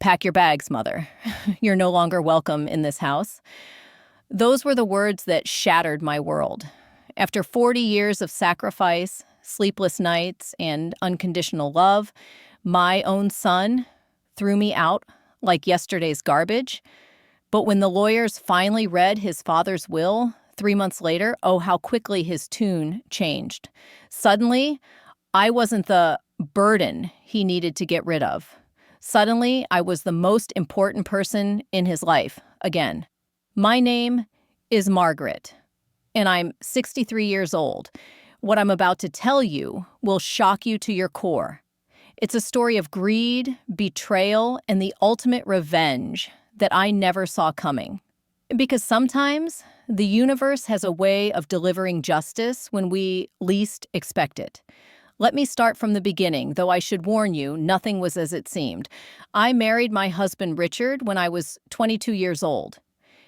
"Pack your bags, mother. You're no longer welcome in this house." Those were the words that shattered my world. After 40 years of sacrifice, sleepless nights, and unconditional love, my own son threw me out like yesterday's garbage. But when the lawyers finally read his father's will 3 months later, oh, how quickly his tune changed. Suddenly, I wasn't the burden he needed to get rid of. Suddenly, I was the most important person in his life again. My name is Margaret, and I'm 63 years old. What I'm about to tell you will shock you to your core. It's a story of greed, betrayal, and the ultimate revenge that I never saw coming. Because sometimes the universe has a way of delivering justice when we least expect it. Let me start from the beginning, though I should warn you, nothing was as it seemed. I married my husband Richard when I was 22 years old.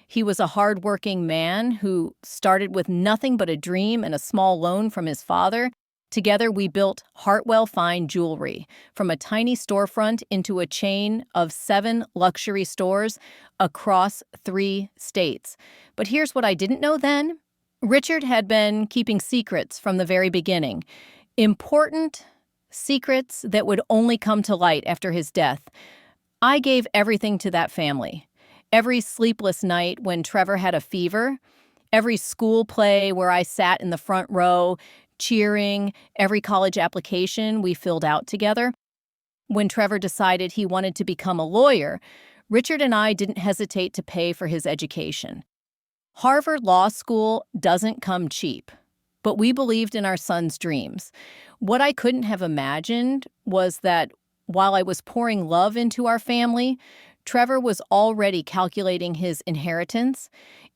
He was a hardworking man who started with nothing but a dream and a small loan from his father. Together, we built Hartwell Fine Jewelry, from a tiny storefront into a chain of 7 luxury stores across 3 states. But here's what I didn't know then. Richard had been keeping secrets from the very beginning. Important secrets that would only come to light after his death. I gave everything to that family. Every sleepless night when Trevor had a fever, every school play where I sat in the front row, cheering, every college application we filled out together. When Trevor decided he wanted to become a lawyer, Richard and I didn't hesitate to pay for his education. Harvard Law School doesn't come cheap, but we believed in our son's dreams. What I couldn't have imagined was that while I was pouring love into our family, Trevor was already calculating his inheritance.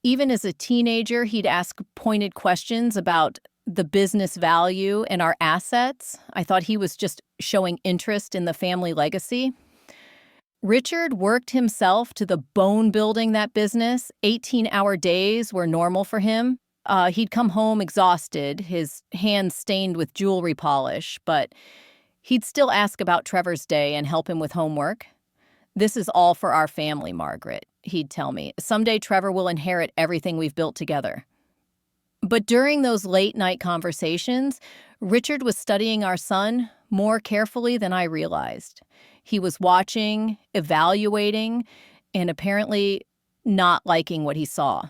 Even as a teenager, he'd ask pointed questions about the business value and our assets. I thought he was just showing interest in the family legacy. Richard worked himself to the bone building that business. 18-hour days were normal for him. He'd come home exhausted, his hands stained with jewelry polish, but he'd still ask about Trevor's day and help him with homework. "This is all for our family, Margaret," he'd tell me. "Someday Trevor will inherit everything we've built together." But during those late-night conversations, Richard was studying our son more carefully than I realized. He was watching, evaluating, and apparently not liking what he saw.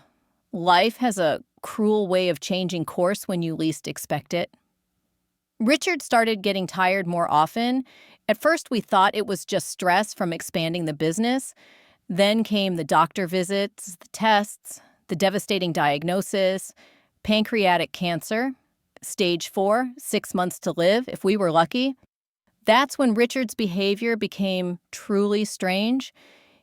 Life has a cruel way of changing course when you least expect it. Richard started getting tired more often. At first, we thought it was just stress from expanding the business. Then came the doctor visits, the tests, the devastating diagnosis, pancreatic cancer, stage 4, 6 months to live, if we were lucky. That's when Richard's behavior became truly strange.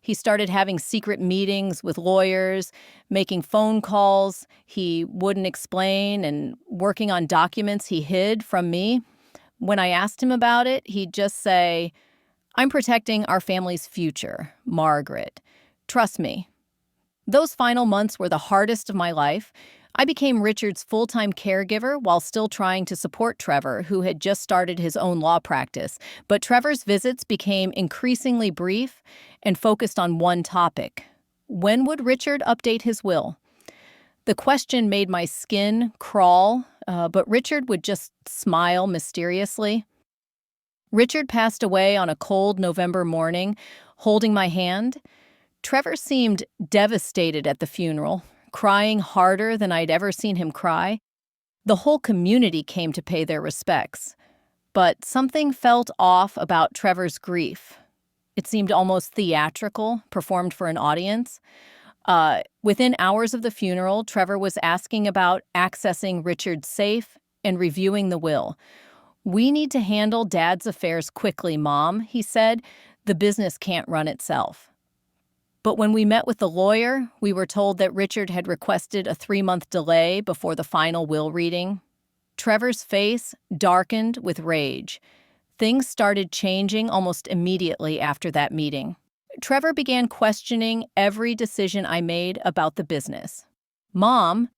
He started having secret meetings with lawyers, making phone calls he wouldn't explain, and working on documents he hid from me. When I asked him about it, he'd just say, "I'm protecting our family's future, Margaret. Trust me." Those final months were the hardest of my life. I became Richard's full-time caregiver while still trying to support Trevor, who had just started his own law practice. But Trevor's visits became increasingly brief and focused on one topic. When would Richard update his will? The question made my skin crawl, but Richard would just smile mysteriously. Richard passed away on a cold November morning, holding my hand. Trevor seemed devastated at the funeral, crying harder than I'd ever seen him cry. The whole community came to pay their respects. But something felt off about Trevor's grief. It seemed almost theatrical, performed for an audience. Within hours of the funeral, Trevor was asking about accessing Richard's safe and reviewing the will. "We need to handle Dad's affairs quickly, Mom," he said. "The business can't run itself." But when we met with the lawyer, we were told that Richard had requested a 3-month delay before the final will reading. Trevor's face darkened with rage. Things started changing almost immediately after that meeting. Trevor began questioning every decision I made about the business. "Mom,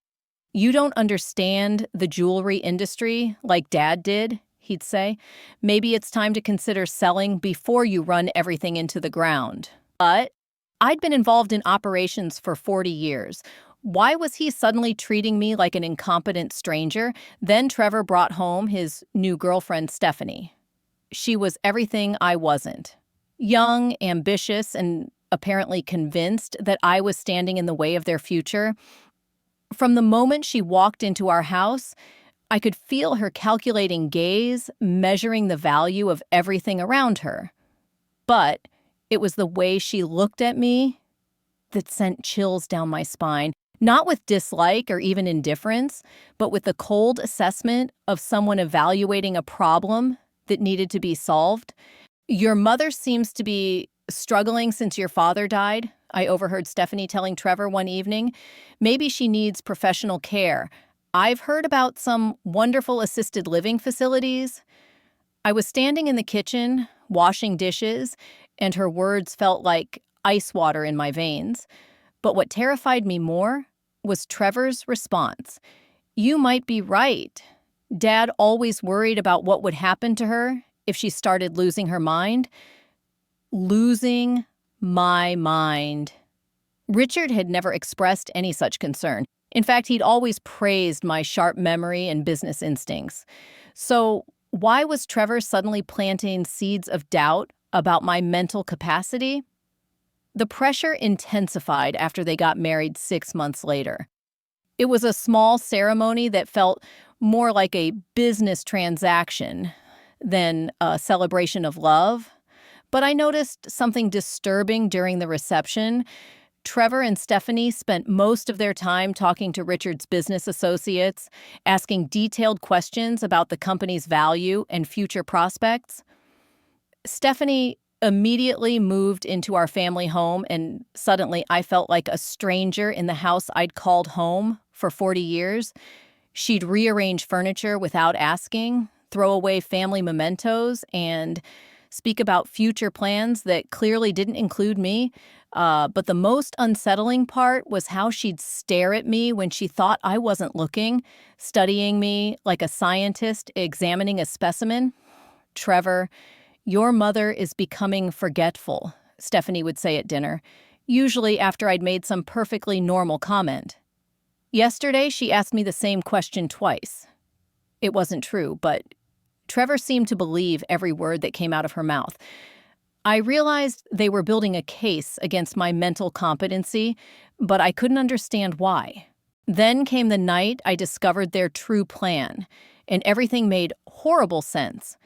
you don't understand the jewelry industry like Dad did," he'd say. Maybe it's time to consider selling before you run everything into the ground. But I'd been involved in operations for 40 years. Why was he suddenly treating me like an incompetent stranger? Then Trevor brought home his new girlfriend, Stephanie. She was everything I wasn't. Young, ambitious, and apparently convinced that I was standing in the way of their future. From the moment she walked into our house, I could feel her calculating gaze, measuring the value of everything around her. But it was the way she looked at me that sent chills down my spine, not with dislike or even indifference, but with the cold assessment of someone evaluating a problem that needed to be solved. Your mother seems to be struggling since your father died, I overheard Stephanie telling Trevor one evening. Maybe she needs professional care. I've heard about some wonderful assisted living facilities. I was standing in the kitchen, washing dishes, and her words felt like ice water in my veins. But what terrified me more was Trevor's response. You might be right. Dad always worried about what would happen to her if she started losing her mind. Losing my mind. Richard had never expressed any such concern. In fact, he'd always praised my sharp memory and business instincts. So why was Trevor suddenly planting seeds of doubt about my mental capacity? The pressure intensified after they got married 6 months later. It was a small ceremony that felt more like a business transaction than a celebration of love. But I noticed something disturbing during the reception. Trevor and Stephanie spent most of their time talking to Richard's business associates, asking detailed questions about the company's value and future prospects. Stephanie immediately moved into our family home, and suddenly I felt like a stranger in the house I'd called home for 40 years. She'd rearrange furniture without asking, throw away family mementos, and speak about future plans that clearly didn't include me. But the most unsettling part was how she'd stare at me when she thought I wasn't looking, studying me like a scientist examining a specimen. Trevor, your mother is becoming forgetful, Stephanie would say at dinner, usually after I'd made some perfectly normal comment. Yesterday, she asked me the same question twice. It wasn't true, but Trevor seemed to believe every word that came out of her mouth. I realized they were building a case against my mental competency, but I couldn't understand why. Then came the night I discovered their true plan, and everything made horrible sense.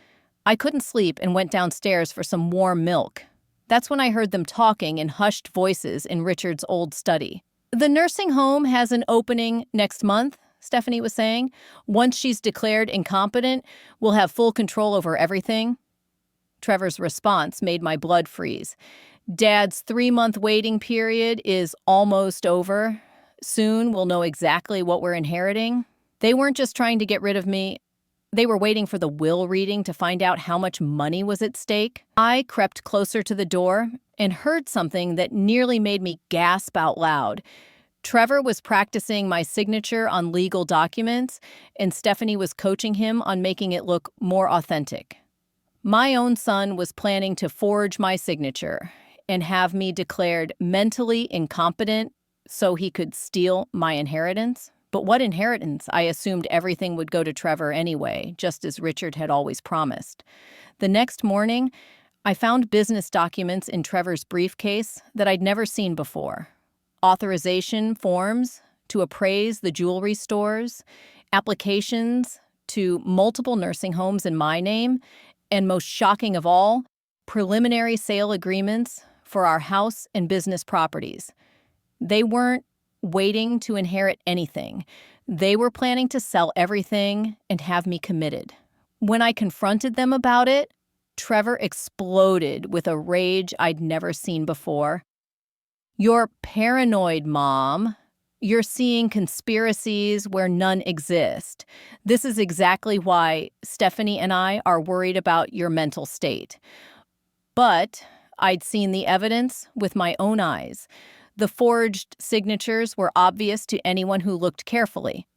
I couldn't sleep and went downstairs for some warm milk. That's when I heard them talking in hushed voices in Richard's old study. The nursing home has an opening next month, Stephanie was saying. Once she's declared incompetent, we'll have full control over everything. Trevor's response made my blood freeze. Dad's 3-month waiting period is almost over. Soon we'll know exactly what we're inheriting. They weren't just trying to get rid of me. They were waiting for the will reading to find out how much money was at stake. I crept closer to the door and heard something that nearly made me gasp out loud. Trevor was practicing my signature on legal documents, and Stephanie was coaching him on making it look more authentic. My own son was planning to forge my signature and have me declared mentally incompetent so he could steal my inheritance. But what inheritance? I assumed everything would go to Trevor anyway, just as Richard had always promised. The next morning, I found business documents in Trevor's briefcase that I'd never seen before. Authorization forms to appraise the jewelry stores, applications to multiple nursing homes in my name, and most shocking of all, preliminary sale agreements for our house and business properties. They weren't waiting to inherit anything. They were planning to sell everything and have me committed. When I confronted them about it, Trevor exploded with a rage I'd never seen before. You're paranoid, Mom. You're seeing conspiracies where none exist. This is exactly why Stephanie and I are worried about your mental state. But I'd seen the evidence with my own eyes. The forged signatures were obvious to anyone who looked carefully.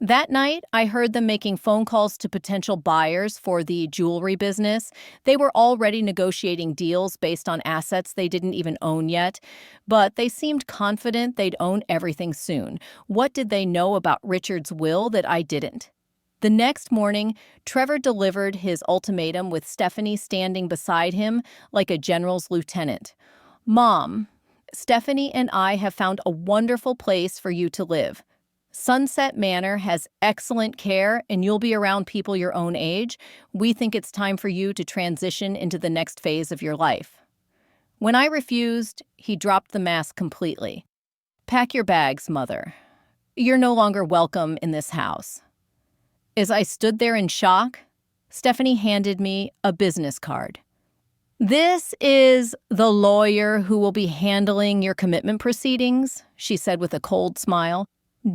That night, I heard them making phone calls to potential buyers for the jewelry business. They were already negotiating deals based on assets they didn't even own yet, but they seemed confident they'd own everything soon. What did they know about Richard's will that I didn't? The next morning, Trevor delivered his ultimatum with Stephanie standing beside him like a general's lieutenant. Mom, Stephanie and I have found a wonderful place for you to live. Sunset Manor has excellent care, and you'll be around people your own age. We think it's time for you to transition into the next phase of your life. When I refused, he dropped the mask completely. Pack your bags, Mother. You're no longer welcome in this house. As I stood there in shock, Stephanie handed me a business card. This is the lawyer who will be handling your commitment proceedings, she said with a cold smile.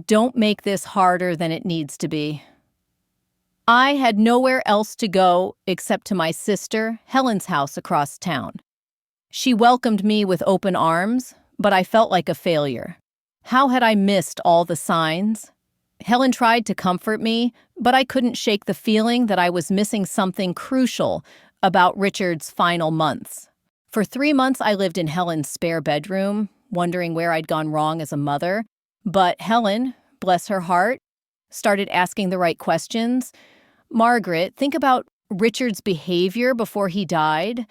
Don't make this harder than it needs to be. I had nowhere else to go except to my sister, Helen's house across town. She welcomed me with open arms, but I felt like a failure. How had I missed all the signs? Helen tried to comfort me, but I couldn't shake the feeling that I was missing something crucial about Richard's final months. For 3 months, I lived in Helen's spare bedroom, wondering where I'd gone wrong as a mother. But Helen, bless her heart, started asking the right questions. Margaret, think about Richard's behavior before he died.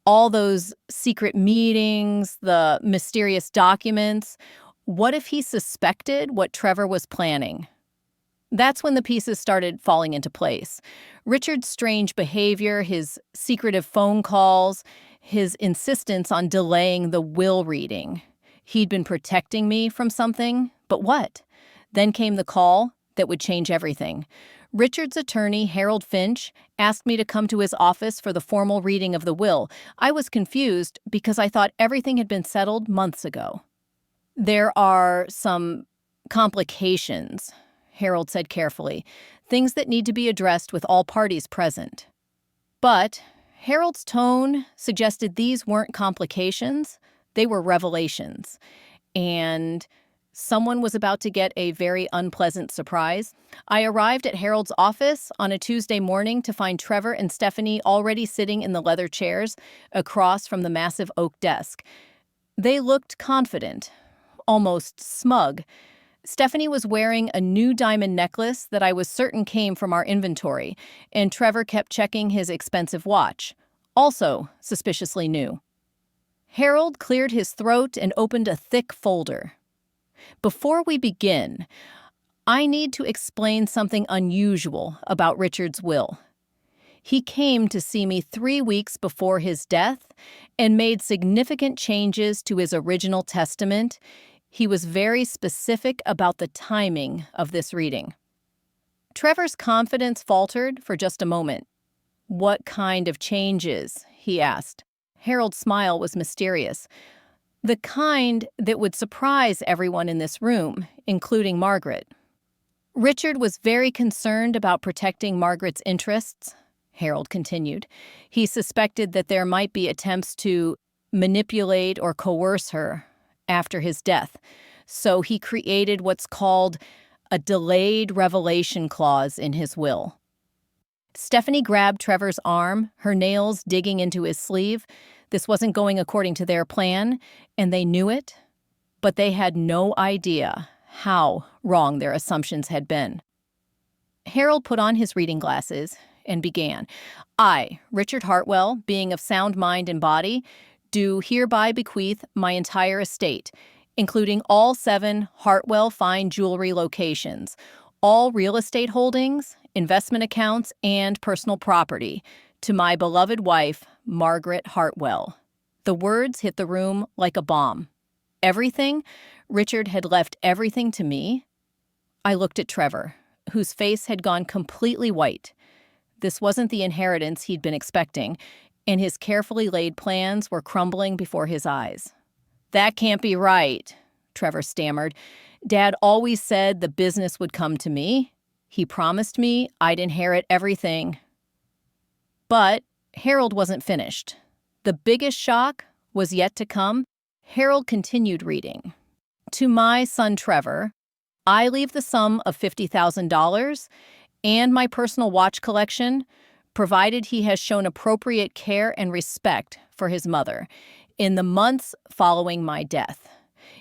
All those secret meetings, the mysterious documents. What if he suspected what Trevor was planning? That's when the pieces started falling into place. Richard's strange behavior, his secretive phone calls, his insistence on delaying the will reading. He'd been protecting me from something, but what? Then came the call that would change everything. Richard's attorney, Harold Finch, asked me to come to his office for the formal reading of the will. I was confused because I thought everything had been settled months ago. There are some complications, Harold said carefully, things that need to be addressed with all parties present. But Harold's tone suggested these weren't complications, they were revelations. And someone was about to get a very unpleasant surprise. I arrived at Harold's office on a Tuesday morning to find Trevor and Stephanie already sitting in the leather chairs across from the massive oak desk. They looked confident, almost smug. Stephanie was wearing a new diamond necklace that I was certain came from our inventory, and Trevor kept checking his expensive watch, also suspiciously new. Harold cleared his throat and opened a thick folder. Before we begin, I need to explain something unusual about Richard's will. He came to see me 3 weeks before his death and made significant changes to his original testament. He was very specific about the timing of this reading. Trevor's confidence faltered for just a moment. What kind of changes? He asked. Harold's smile was mysterious. The kind that would surprise everyone in this room, including Margaret. Richard was very concerned about protecting Margaret's interests, Harold continued. He suspected that there might be attempts to manipulate or coerce her after his death, so he created what's called a delayed revelation clause in his will. Stephanie grabbed Trevor's arm, her nails digging into his sleeve. This wasn't going according to their plan, and they knew it, but they had no idea how wrong their assumptions had been. Harold put on his reading glasses and began. I, Richard Hartwell, being of sound mind and body, do hereby bequeath my entire estate, including all 7 Hartwell fine jewelry locations, all real estate holdings, investment accounts, and personal property, to my beloved wife, Margaret Hartwell. The words hit the room like a bomb. Everything? Richard had left everything to me? I looked at Trevor, whose face had gone completely white. This wasn't the inheritance he'd been expecting, and his carefully laid plans were crumbling before his eyes. That can't be right, Trevor stammered. Dad always said the business would come to me. He promised me I'd inherit everything. But Harold wasn't finished. The biggest shock was yet to come. Harold continued reading. To my son Trevor, I leave the sum of $50,000 and my personal watch collection, provided he has shown appropriate care and respect for his mother in the months following my death.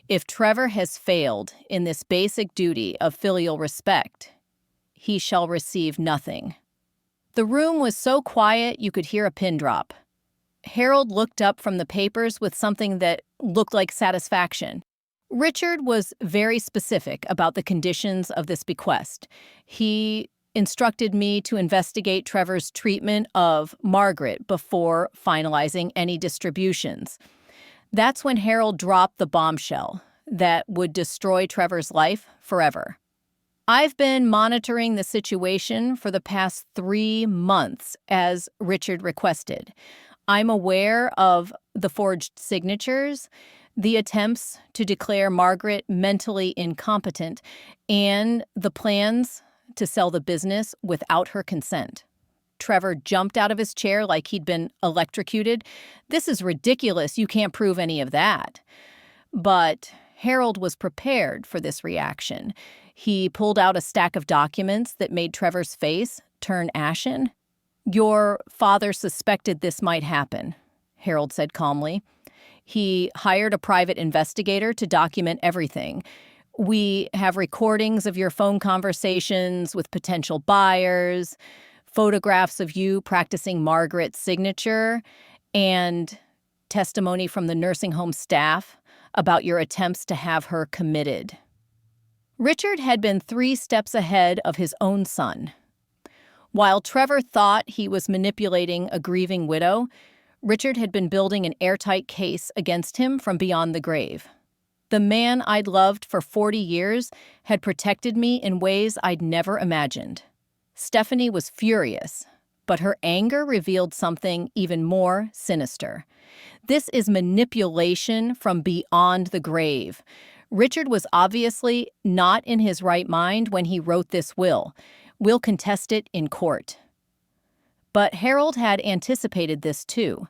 If Trevor has failed in this basic duty of filial respect, he shall receive nothing." The room was so quiet you could hear a pin drop. Harold looked up from the papers with something that looked like satisfaction. Richard was very specific about the conditions of this bequest. He instructed me to investigate Trevor's treatment of Margaret before finalizing any distributions. That's when Harold dropped the bombshell that would destroy Trevor's life forever. "I've been monitoring the situation for the past 3 months, as Richard requested. I'm aware of the forged signatures, the attempts to declare Margaret mentally incompetent, and the plans to sell the business without her consent." Trevor jumped out of his chair like he'd been electrocuted. "This is ridiculous. You can't prove any of that." But Harold was prepared for this reaction. He pulled out a stack of documents that made Trevor's face turn ashen. "Your father suspected this might happen," Harold said calmly. "He hired a private investigator to document everything. We have recordings of your phone conversations with potential buyers, photographs of you practicing Margaret's signature, and testimony from the nursing home staff about your attempts to have her committed." Richard had been 3 steps ahead of his own son. While Trevor thought he was manipulating a grieving widow, Richard had been building an airtight case against him from beyond the grave. The man I'd loved for 40 years had protected me in ways I'd never imagined. Stephanie was furious, but her anger revealed something even more sinister. This is manipulation from beyond the grave. Richard was obviously not in his right mind when he wrote this will. We'll contest it in court. But Harold had anticipated this too.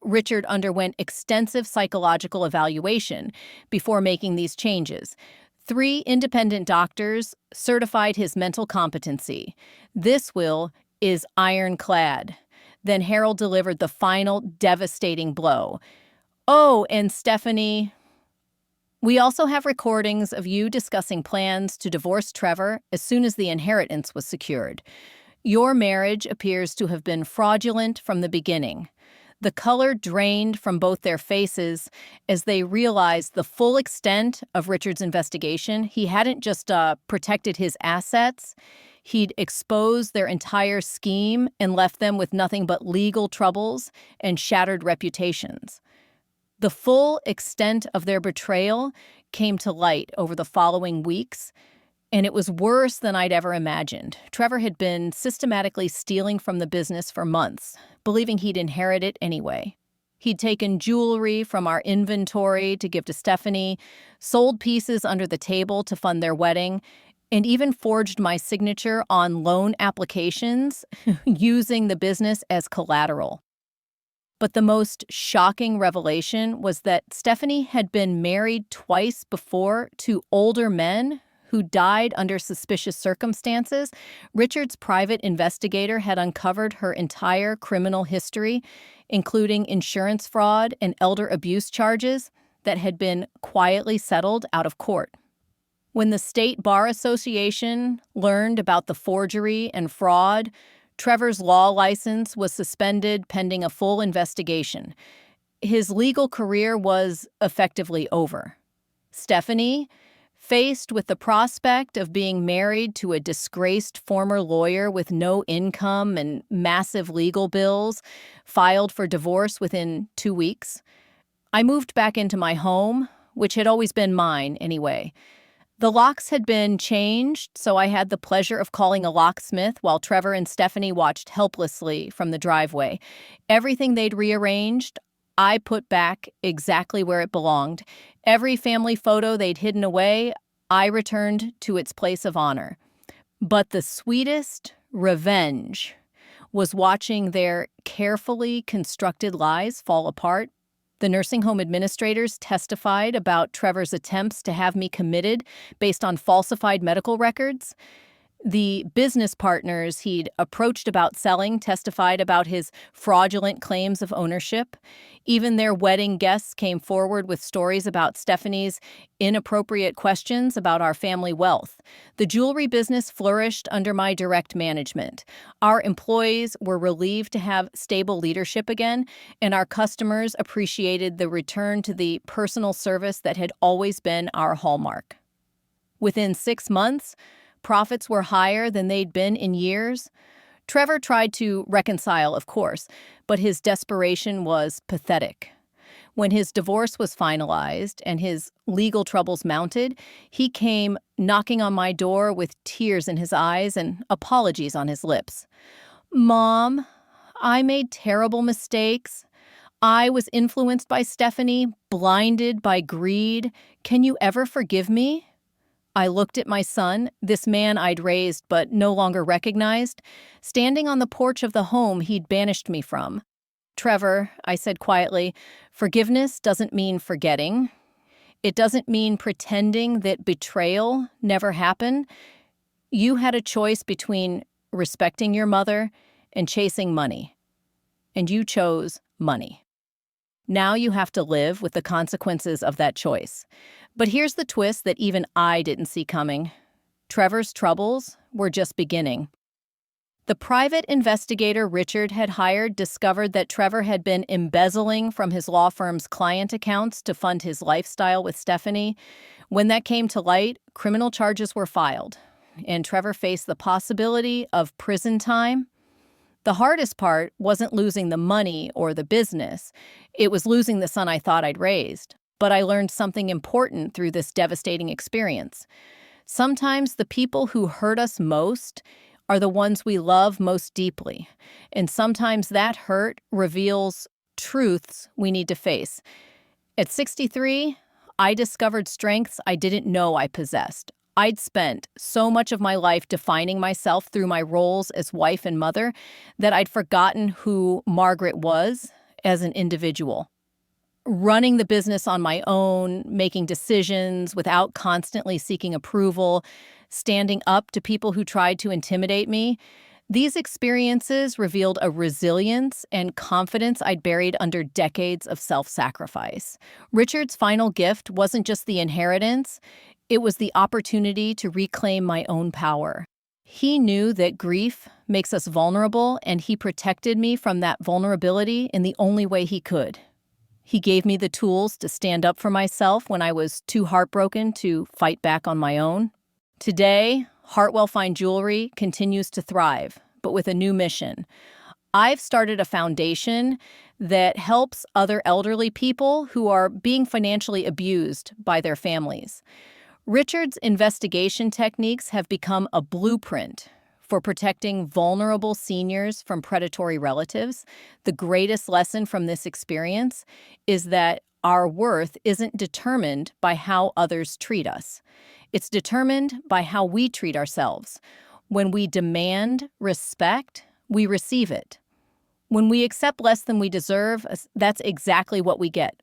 Richard underwent extensive psychological evaluation before making these changes. 3 independent doctors certified his mental competency. This will is ironclad. Then Harold delivered the final devastating blow. "Oh, and Stephanie, we also have recordings of you discussing plans to divorce Trevor as soon as the inheritance was secured. Your marriage appears to have been fraudulent from the beginning." The color drained from both their faces as they realized the full extent of Richard's investigation. He hadn't just protected his assets, he'd exposed their entire scheme and left them with nothing but legal troubles and shattered reputations. The full extent of their betrayal came to light over the following weeks, and it was worse than I'd ever imagined. Trevor had been systematically stealing from the business for months, believing he'd inherit it anyway. He'd taken jewelry from our inventory to give to Stephanie, sold pieces under the table to fund their wedding, and even forged my signature on loan applications using the business as collateral. But the most shocking revelation was that Stephanie had been married twice before to older men who died under suspicious circumstances. Richard's private investigator had uncovered her entire criminal history, including insurance fraud and elder abuse charges that had been quietly settled out of court. When the State Bar Association learned about the forgery and fraud, Trevor's law license was suspended pending a full investigation. His legal career was effectively over. Stephanie, faced with the prospect of being married to a disgraced former lawyer with no income and massive legal bills, filed for divorce within 2 weeks. I moved back into my home, which had always been mine anyway. The locks had been changed, so I had the pleasure of calling a locksmith while Trevor and Stephanie watched helplessly from the driveway. Everything they'd rearranged, I put back exactly where it belonged. Every family photo they'd hidden away, I returned to its place of honor. But the sweetest revenge was watching their carefully constructed lies fall apart. The nursing home administrators testified about Trevor's attempts to have me committed based on falsified medical records. The business partners he'd approached about selling testified about his fraudulent claims of ownership. Even their wedding guests came forward with stories about Stephanie's inappropriate questions about our family wealth. The jewelry business flourished under my direct management. Our employees were relieved to have stable leadership again, and our customers appreciated the return to the personal service that had always been our hallmark. Within 6 months, profits were higher than they'd been in years. Trevor tried to reconcile, of course, but his desperation was pathetic. When his divorce was finalized and his legal troubles mounted, he came knocking on my door with tears in his eyes and apologies on his lips. "Mom, I made terrible mistakes. I was influenced by Stephanie, blinded by greed. Can you ever forgive me?" I looked at my son, this man I'd raised but no longer recognized, standing on the porch of the home he'd banished me from. "Trevor," I said quietly, "forgiveness doesn't mean forgetting. It doesn't mean pretending that betrayal never happened. You had a choice between respecting your mother and chasing money, and you chose money. Now you have to live with the consequences of that choice." But here's the twist that even I didn't see coming. Trevor's troubles were just beginning. The private investigator Richard had hired discovered that Trevor had been embezzling from his law firm's client accounts to fund his lifestyle with Stephanie. When that came to light, criminal charges were filed, and Trevor faced the possibility of prison time. The hardest part wasn't losing the money or the business. It was losing the son I thought I'd raised. But I learned something important through this devastating experience. Sometimes the people who hurt us most are the ones we love most deeply. And sometimes that hurt reveals truths we need to face. At 63, I discovered strengths I didn't know I possessed. I'd spent so much of my life defining myself through my roles as wife and mother that I'd forgotten who Margaret was as an individual. Running the business on my own, making decisions without constantly seeking approval, standing up to people who tried to intimidate me, these experiences revealed a resilience and confidence I'd buried under decades of self-sacrifice. Richard's final gift wasn't just the inheritance, it was the opportunity to reclaim my own power. He knew that grief makes us vulnerable, and he protected me from that vulnerability in the only way he could. He gave me the tools to stand up for myself when I was too heartbroken to fight back on my own. Today, Hartwell Fine Jewelry continues to thrive, but with a new mission. I've started a foundation that helps other elderly people who are being financially abused by their families. Richard's investigation techniques have become a blueprint for protecting vulnerable seniors from predatory relatives. The greatest lesson from this experience is that our worth isn't determined by how others treat us. It's determined by how we treat ourselves. When we demand respect, we receive it. When we accept less than we deserve, that's exactly what we get.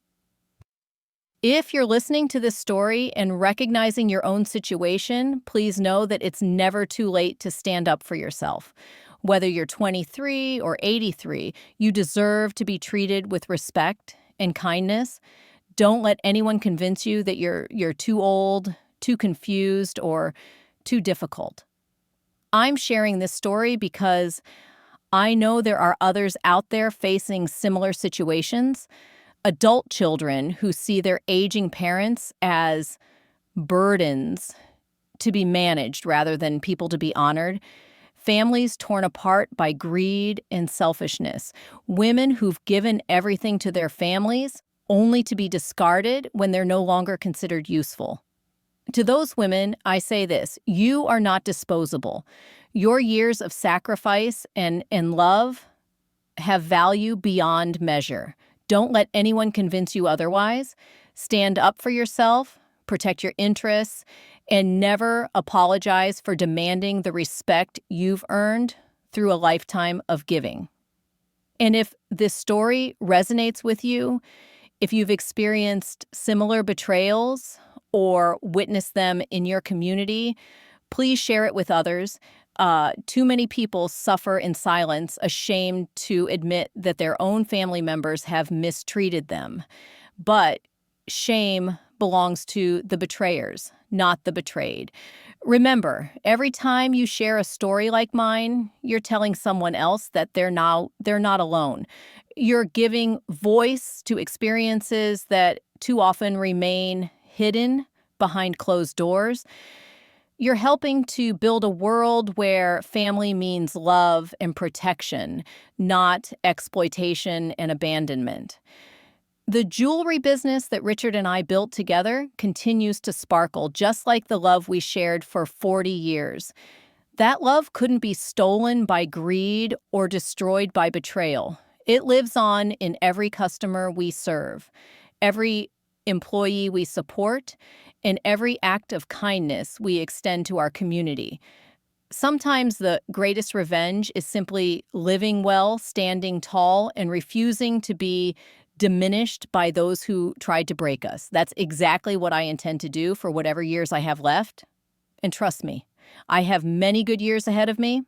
If you're listening to this story and recognizing your own situation, please know that it's never too late to stand up for yourself. Whether you're 23 or 83, you deserve to be treated with respect and kindness. Don't let anyone convince you that you're too old, too confused, or too difficult. I'm sharing this story because I know there are others out there facing similar situations. Adult children who see their aging parents as burdens to be managed rather than people to be honored. Families torn apart by greed and selfishness. Women who've given everything to their families only to be discarded when they're no longer considered useful. To those women, I say this: you are not disposable. Your years of sacrifice and love have value beyond measure. Don't let anyone convince you otherwise. Stand up for yourself, protect your interests, and never apologize for demanding the respect you've earned through a lifetime of giving. And if this story resonates with you, If you've experienced similar betrayals or witnessed them in your community, please share it with others. Too many people suffer in silence, ashamed to admit that their own family members have mistreated them. But shame belongs to the betrayers, not the betrayed. Remember, every time you share a story like mine, you're telling someone else that they're not alone. You're giving voice to experiences that too often remain hidden behind closed doors. You're helping to build a world where family means love and protection, not exploitation and abandonment. The jewelry business that Richard and I built together continues to sparkle, just like the love we shared for 40 years. That love couldn't be stolen by greed or destroyed by betrayal. It lives on in every customer we serve, every employee we support, and every act of kindness we extend to our community. Sometimes the greatest revenge is simply living well, standing tall, and refusing to be diminished by those who tried to break us. That's exactly what I intend to do for whatever years I have left. And trust me, I have many good years ahead of me.